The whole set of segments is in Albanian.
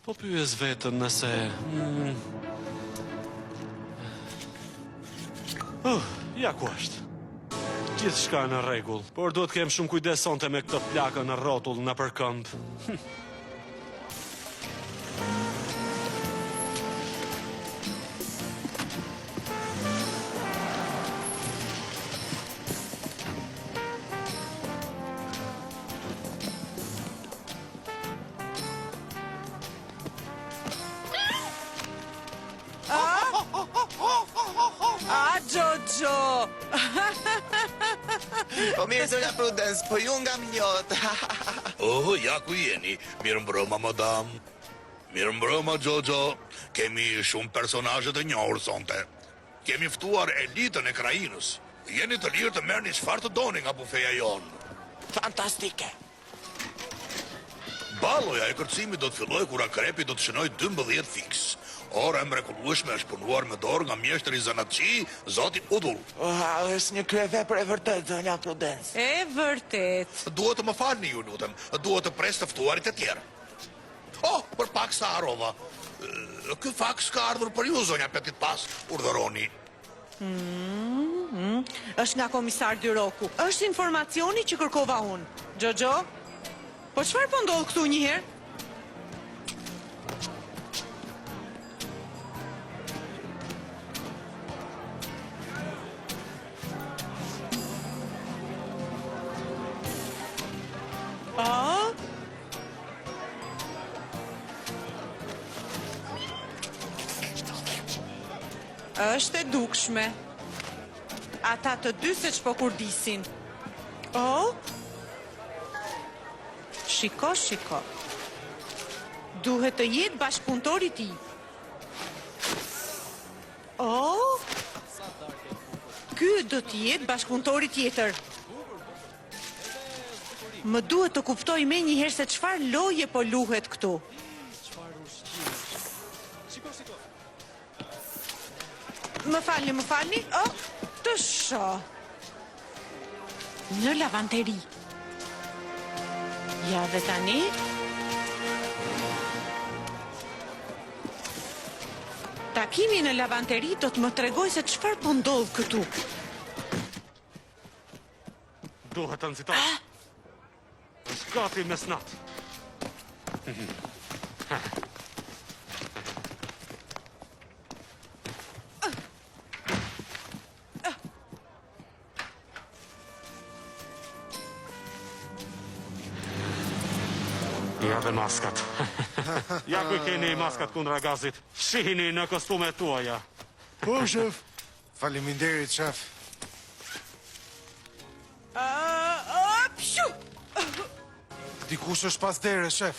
Po pyes vetën nëse... ja ku është. Gjithë shka në regull, por duhet kem shumë kujdes sonte me këtë plakën në rotull në për këmbë. Gjojo! Po mirë, zonja Prudence, po ju nga mjot. Ja ku jeni. Mirë mbrëma, madam. Mirë mbrëma, Gjojo. Kemi shumë personazhe të njohur sonte. Kemi ftuar elitën e krajinës. Jeni të lirë të merrni çfarë të doni nga bufeja jonë. Fantastike. Balloja e kërcimit do të fillojë kur akrepi do të shënojë 12 fiks. Ora e mrekullueshme është punuar me dorë nga mjeshtri zanatçi, zoti Udull. Është një kryevepër e vërtet, zonja Prudence. E vërtet. Duhet të më falni ju, lutem. Duhet të pres të ftuarit e tjerë. Për pak sa harova. Ky faks ka ardhur për ju, zonja Petit Pas. Urdhëroni. Është nga komisar Dyroku. Është informacioni që kërkova unë. Gjojo? Po çfarë po ndodh këtu një herë? Është e dukshme. Ata të dy se ç'po kurdisin. Shiko, shiko. Duhet të jetë bashkëpunëtori i tij. Ky do të jetë bashkëpunëtori tjetër. Më duhet të kuptoj me njëherë se çfarë loje po luhet këtu. Më falni? Të shoh. Në lavanteri. Ja dhe tani? Takimi në lavanteri do të më tregoj se çfarë po ndodh këtu. Duhet të nxitoj. Është gati mesnat. Ja dhe maskat. Ja ku keni maskat kundra gazit. Shihini në kostumet tuaja. Po, shef. Faleminderit, shef. Dikush është pas dere, shef.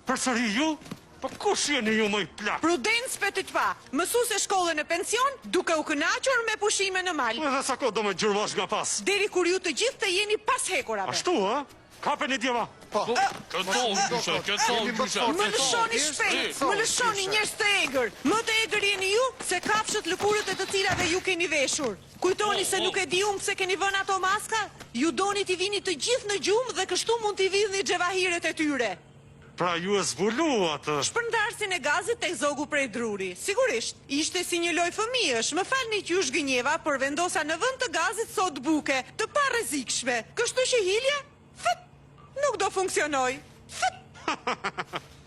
Përsëri ju? Po kush jeni ju më i plak? Prudence Petit Pa, mësuese shkolle në pension, duke u kënaqur me pushime në mal. Edhe sa kohë do me gjurmosh nga pas? Deri kur ju të gjithë të jeni pas hekurave. Ashtu, Kapeni djeva. Më lëshoni shpejt, më lëshoni njerëz të egër. Më të egër jeni ju se kafshët lëkurët e të cilave ju keni veshur. Kujtoni se nuk e di pse keni vënë ato maska? Ju doni t'i vini të gjithë në gjumë dhe kështu mund t'i vidhni xhevahiret e tyre. Pra ju e zbulu atë. Shpërndarsin e gazit tek zogu prej druri. Sigurisht, ishte si një loj fëmijësh. Më falni që ju zhgënjeva, por vendosa në vend të gazit sot buke, të pa rrezikshme. Kështu që hilja, nuk do funksionoj.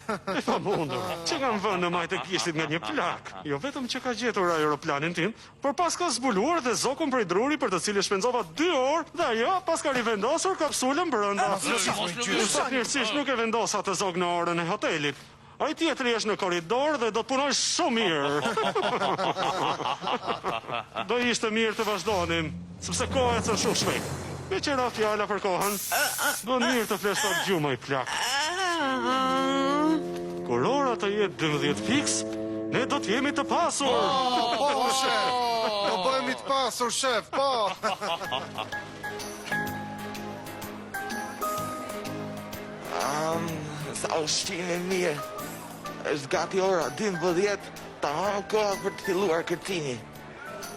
E pa mundur, që kam vënë në majtë e kishtit nga një plak. Jo vetëm që ka gjetur aeroplanin tim, por pas ka zbuluar dhe zokun prej druri për të cilë shpenzova 2 orë, dhe ajo pas ka rivendosur kapsulën brënda. Fatmirësisht nuk e vendosa të zog në orën e hotelit. Ai tjetri është në korridor dhe do të punoj shumë mirë. Do ishte mirë të vazhdonim, sepse koha ecën shumë shpejt. Me qëra fjalla për kohën, do mirë të flesh pak gjumë i plak. Kur ora të jetë 12 fiks, ne do t'jemi të pasur. Po, shef. Do bëhemi të pasur, shef, po. Sa ushqimi mirë. Është gati ora 12, tamam koha për të filluar kërcimi.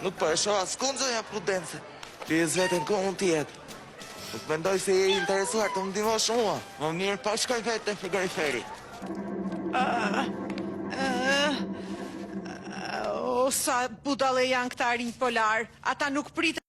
Nuk po e shoh askund zonja Prudence. Pyes veten ku mund të jetë. Nuk mendoj se je interesuar të më ndihmosh mua. Më mirë pa shkoj vetë në frigoriferi. O, sa budale janë këta rinj polar. Ata nuk pritë